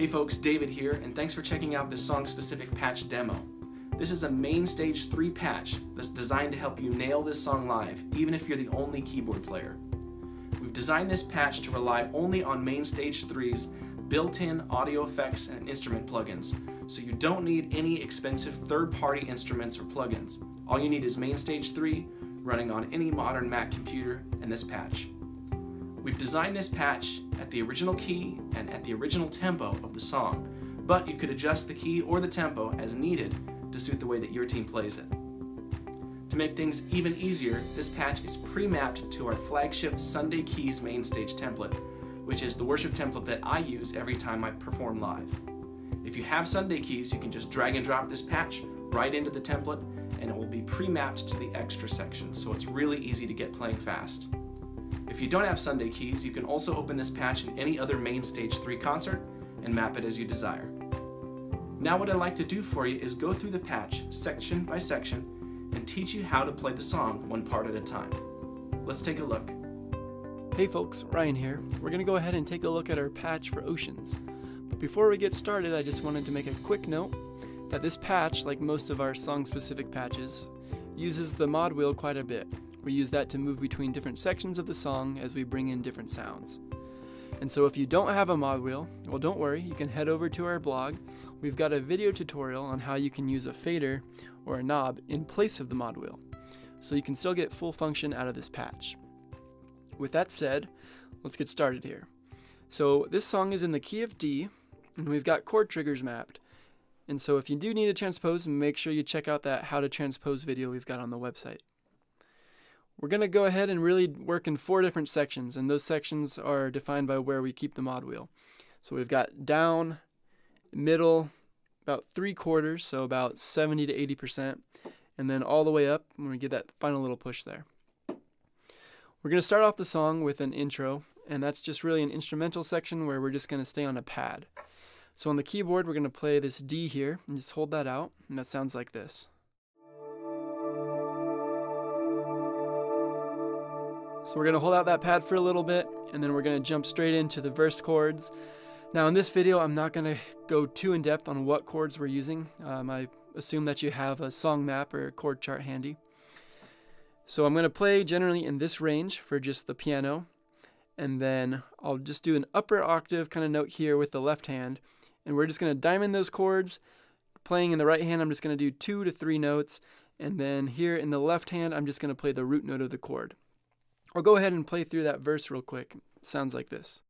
Hey folks, David here, and thanks for checking out this song-specific patch demo. This is a MainStage 3 patch that's designed to help you nail this song live, even if you're the only keyboard player. We've designed this patch to rely only on MainStage 3's built-in audio effects and instrument plugins, so you don't need any expensive third-party instruments or plugins. All you need is MainStage 3 running on any modern Mac computer and this patch. We've designed this patch at the original key and at the original tempo of the song, but you could adjust the key or the tempo as needed to suit the way that your team plays it. To make things even easier, this patch is pre-mapped to our flagship Sunday Keys MainStage template, which is the worship template that I use every time I perform live. If you have Sunday Keys, you can just drag and drop this patch right into the template and it will be pre-mapped to the extra section, so it's really easy to get playing fast. If you don't have Sunday Keys, you can also open this patch in any other MainStage 3 concert and map it as you desire. Now what I'd like to do for you is go through the patch section by section and teach you how to play the song one part at a time. Let's take a look. Hey folks, Ryan here. We're going to go ahead and take a look at our patch for Oceans. But before we get started, I just wanted to make a quick note that this patch, like most of our song-specific patches, uses the mod wheel quite a bit. We use that to move between different sections of the song as we bring in different sounds. And so if you don't have a mod wheel, well, don't worry, you can head over to our blog. We've got a video tutorial on how you can use a fader or a knob in place of the mod wheel, so you can still get full function out of this patch. With that said, let's get started here. So this song is in the key of D, and we've got chord triggers mapped. And so if you do need to transpose, make sure you check out that how to transpose video we've got on the website. We're going to go ahead and really work in 4 different sections, and those sections are defined by where we keep the mod wheel. So we've got down, middle, about 3/4, so about 70 to 80%, and then all the way up when we get that final little push there. We're going to start off the song with an intro, and that's just really an instrumental section where we're just going to stay on a pad. So on the keyboard, we're going to play this D here, and just hold that out, and that sounds like this. So we're going to hold out that pad for a little bit, and then we're going to jump straight into the verse chords. Now in this video, I'm not going to go too in depth on what chords we're using. I assume that you have a song map or a chord chart handy. So I'm going to play generally in this range for just the piano, and then I'll just do an upper octave kind of note here with the left hand, and we're just going to diamond those chords. Playing in the right hand, I'm just going to do 2 to 3 notes, and then here in the left hand, I'm just going to play the root note of the chord. I'll go ahead and play through that verse real quick. It sounds like this.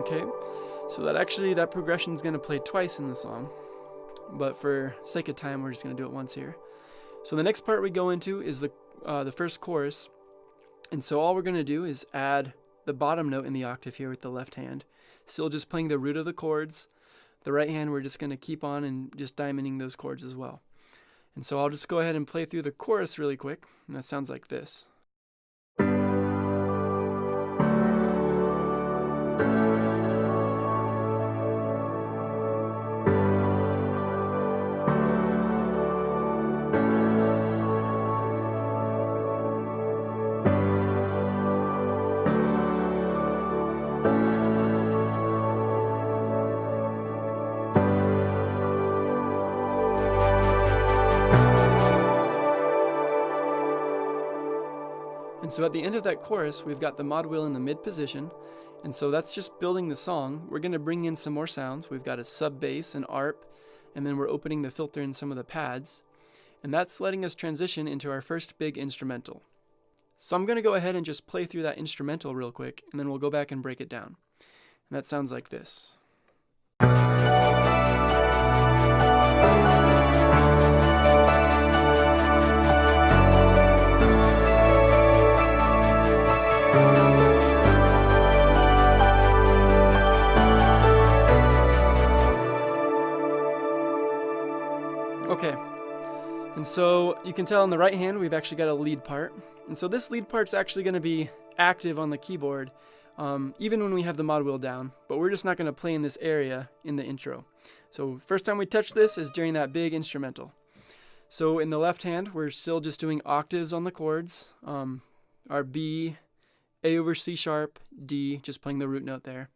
Okay, so that progression is going to play twice in the song, but for sake of time, we're just going to do it once here. So the next part we go into is the first chorus. And so all we're going to do is add the bottom note in the octave here with the left hand. Still just playing the root of the chords. The right hand, we're just going to keep on and just diamonding those chords as well. And so I'll just go ahead and play through the chorus really quick. And that sounds like this. And so at the end of that chorus, we've got the mod wheel in the mid position, and so that's just building the song. We're going to bring in some more sounds. We've got a sub bass, an ARP, and then we're opening the filter in some of the pads, and that's letting us transition into our first big instrumental. So I'm going to go ahead and just play through that instrumental real quick, and then we'll go back and break it down. And that sounds like this. Okay, and so you can tell on the right hand we've actually got a lead part, and so this lead part's actually going to be active on the keyboard even when we have the mod wheel down, but we're just not going to play in this area in the intro. So first time we touch this is during that big instrumental. So in the left hand, we're still just doing octaves on the chords. Our B, A over C sharp, D, just playing the root note there.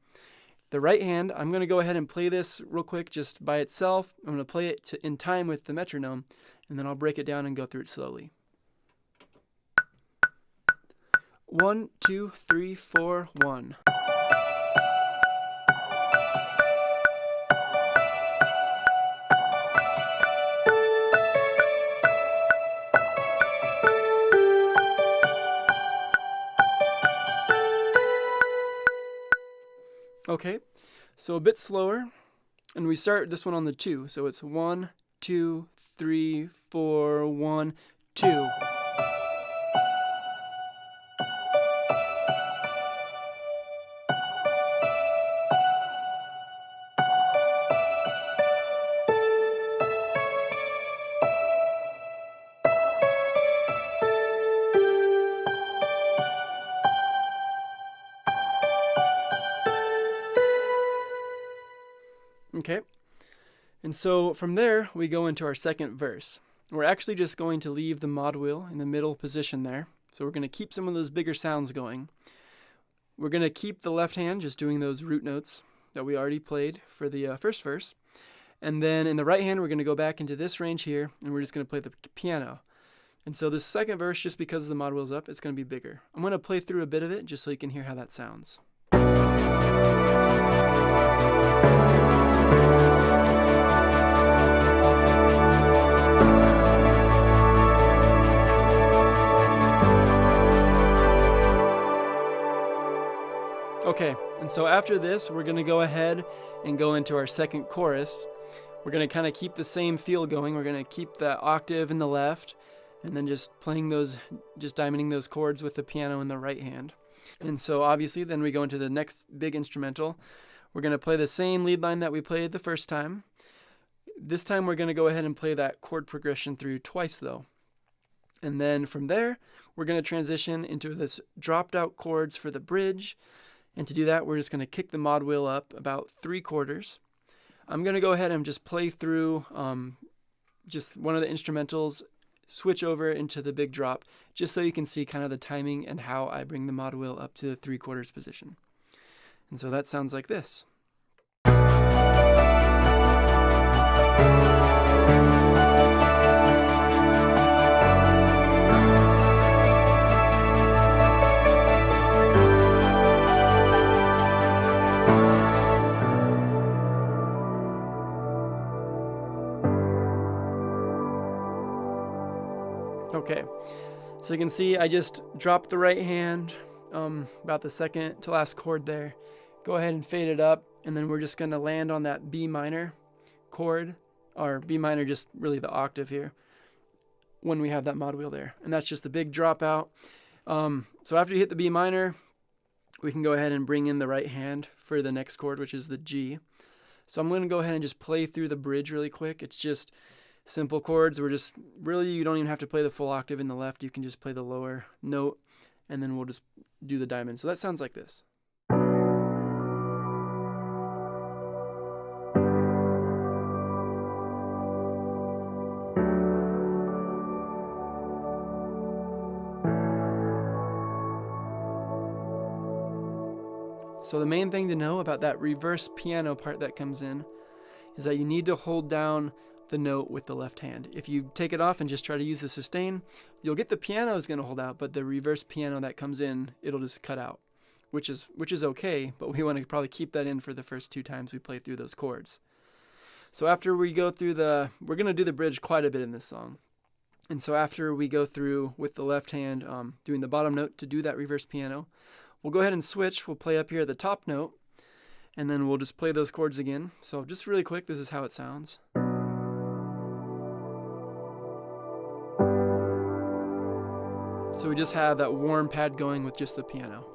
The right hand, I'm going to go ahead and play this real quick just by itself. I'm going to play it in time with the metronome, and then I'll break it down and go through it slowly. 1, 2, 3, 4, 1. Okay, so a bit slower, and we start this one on the 2. So it's 1, 2, 3, 4, 1, 2. Okay, and so from there we go into our second verse. We're actually just going to leave the mod wheel in the middle position there. So we're going to keep some of those bigger sounds going. We're going to keep the left hand just doing those root notes that we already played for the first verse. And then in the right hand we're going to go back into this range here, and we're just going to play the piano. And so this second verse, just because the mod wheel's up, it's going to be bigger. I'm going to play through a bit of it just so you can hear how that sounds. Okay, and so after this, we're going to go ahead and go into our second chorus. We're going to kind of keep the same feel going. We're going to keep the octave in the left, and then just playing those, just diamonding those chords with the piano in the right hand. And so obviously then we go into the next big instrumental. We're going to play the same lead line that we played the first time. This time we're going to go ahead and play that chord progression through twice though. And then from there, we're going to transition into this dropped out chords for the bridge. And to do that, we're just going to kick the mod wheel up about 3/4. I'm going to go ahead and just play through just one of the instrumentals, switch over into the big drop, just so you can see kind of the timing and how I bring the mod wheel up to the 3/4 position. And so that sounds like this. Okay, so you can see I just dropped the right hand about the second to last chord there. Go ahead and fade it up, and then we're just going to land on that B minor chord, or B minor, just really the octave here, when we have that mod wheel there. And that's just a big dropout. So after you hit the B minor, we can go ahead and bring in the right hand for the next chord, which is the G. So I'm going to go ahead and just play through the bridge really quick. It's just simple chords. We're just really, you don't even have to play the full octave in the left. You can just play the lower note, and then we'll just do the diamond. So that sounds like this. So the main thing to know about that reverse piano part that comes in is that you need to hold down the note with the left hand. If you take it off and just try to use the sustain, you'll get the piano is going to hold out, but the reverse piano that comes in, it'll just cut out, which is okay, but we want to probably keep that in for the first 2 times we play through those chords. So after we go through we're going to do the bridge quite a bit in this song. And so after we go through with the left hand doing the bottom note to do that reverse piano, we'll go ahead and switch. We'll play up here at the top note, and then we'll just play those chords again. So just really quick, this is how it sounds. So we just have that warm pad going with just the piano.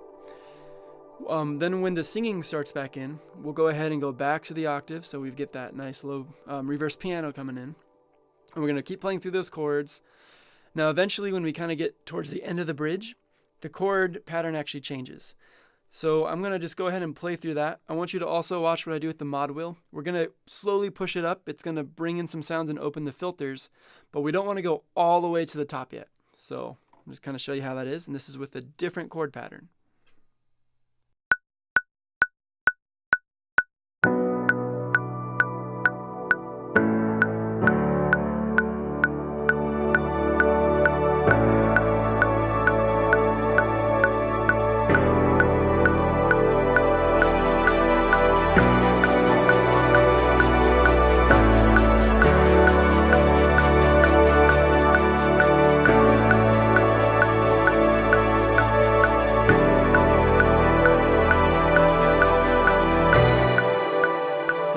Then when the singing starts back in, we'll go ahead and go back to the octave, so we get that nice low reverse piano coming in. And we're going to keep playing through those chords. Now eventually when we kind of get towards the end of the bridge, the chord pattern actually changes. So I'm going to just go ahead and play through that. I want you to also watch what I do with the mod wheel. We're going to slowly push it up. It's going to bring in some sounds and open the filters, but we don't want to go all the way to the top yet. So I'm just kind of show you how that is, and this is with a different chord pattern.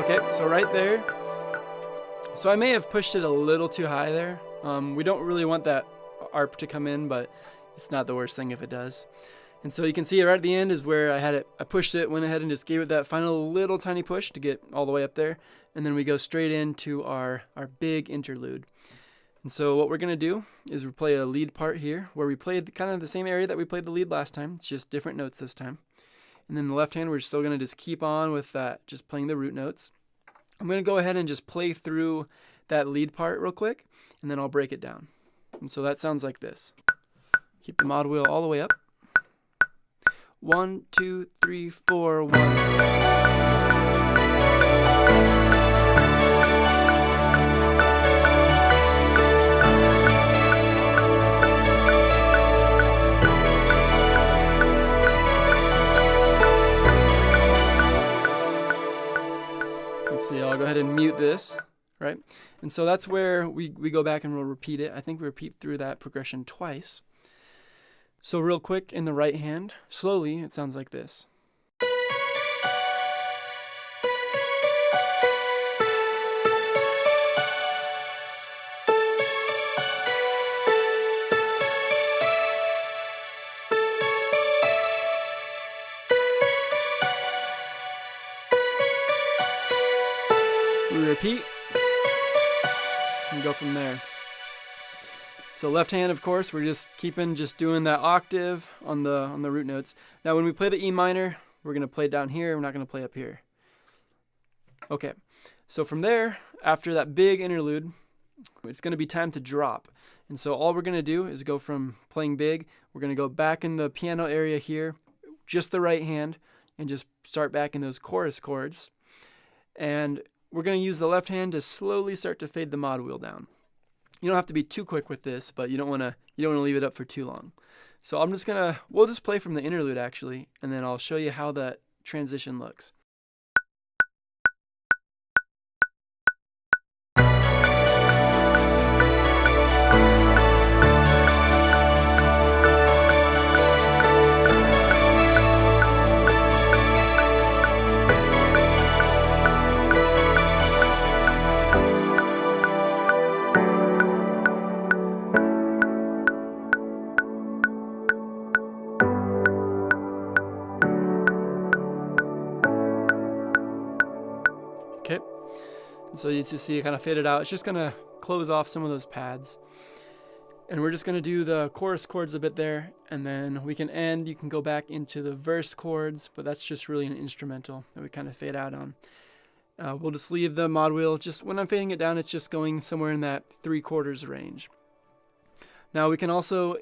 Okay, so right there. So I may have pushed it a little too high there. We don't really want that ARP to come in, but it's not the worst thing if it does. And so you can see right at the end is where I pushed it, went ahead and just gave it that final little tiny push to get all the way up there. And then we go straight into our big interlude. And so what we're going to do is we play a lead part here where we played kind of the same area that we played the lead last time. It's just different notes this time. And then the left hand, we're still going to just keep on with that, just playing the root notes. I'm going to go ahead and just play through that lead part real quick, and then I'll break it down. And so that sounds like this. Keep the mod wheel all the way up. 1, 2, 3, 4, 1. So I'll go ahead and mute this, right? And so that's where we go back and we'll repeat it. I think we repeat through that progression twice. So real quick in the right hand, slowly, it sounds like this. We repeat and go from there. So left hand, of course, we're just doing that octave on the root notes. Now when we play the E minor, we're going to play down here, we're not going to play up here. Okay, so from there, after that big interlude, it's going to be time to drop. And so all we're going to do is go from playing big, we're going to go back in the piano area here, just the right hand, and just start back in those chorus chords. And we're going to use the left hand to slowly start to fade the mod wheel down. You don't have to be too quick with this, but you don't want to leave it up for too long. So we'll just play from the interlude actually, and then I'll show you how that transition looks. Okay, so you just see it kind of faded out. It's just going to close off some of those pads. And we're just going to do the chorus chords a bit there, and then we can end. You can go back into the verse chords, but that's just really an instrumental that we kind of fade out on. We'll just leave the mod wheel. Just when I'm fading it down, it's just going somewhere in that 3/4 range. Now we can also,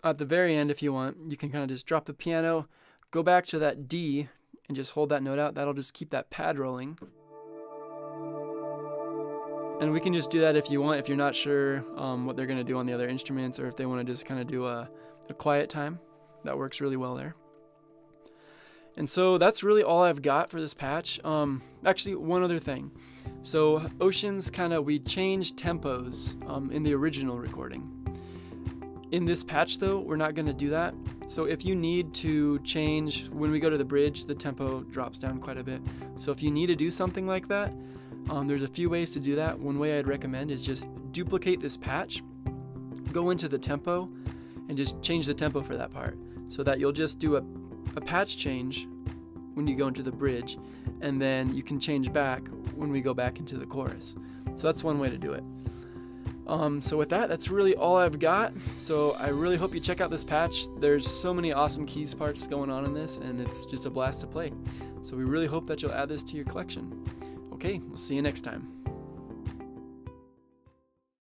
at the very end if you want, you can kind of just drop the piano, go back to that D, and just hold that note out. That'll just keep that pad rolling. And we can just do that if you want, if you're not sure what they're going to do on the other instruments, or if they want to just kind of do a quiet time. That works really well there. And so that's really all I've got for this patch. Actually, one other thing. So Oceans we changed tempos in the original recording. In this patch though, we're not going to do that. So if you need to change, when we go to the bridge, the tempo drops down quite a bit. So if you need to do something like that, there's a few ways to do that. One way I'd recommend is just duplicate this patch, go into the tempo, and just change the tempo for that part, so that you'll just do a patch change when you go into the bridge, and then you can change back when we go back into the chorus. So that's one way to do it. So with that, that's really all I've got. So I really hope you check out this patch. There's so many awesome keys parts going on in this, and it's just a blast to play. So we really hope that you'll add this to your collection. Okay, we'll see you next time.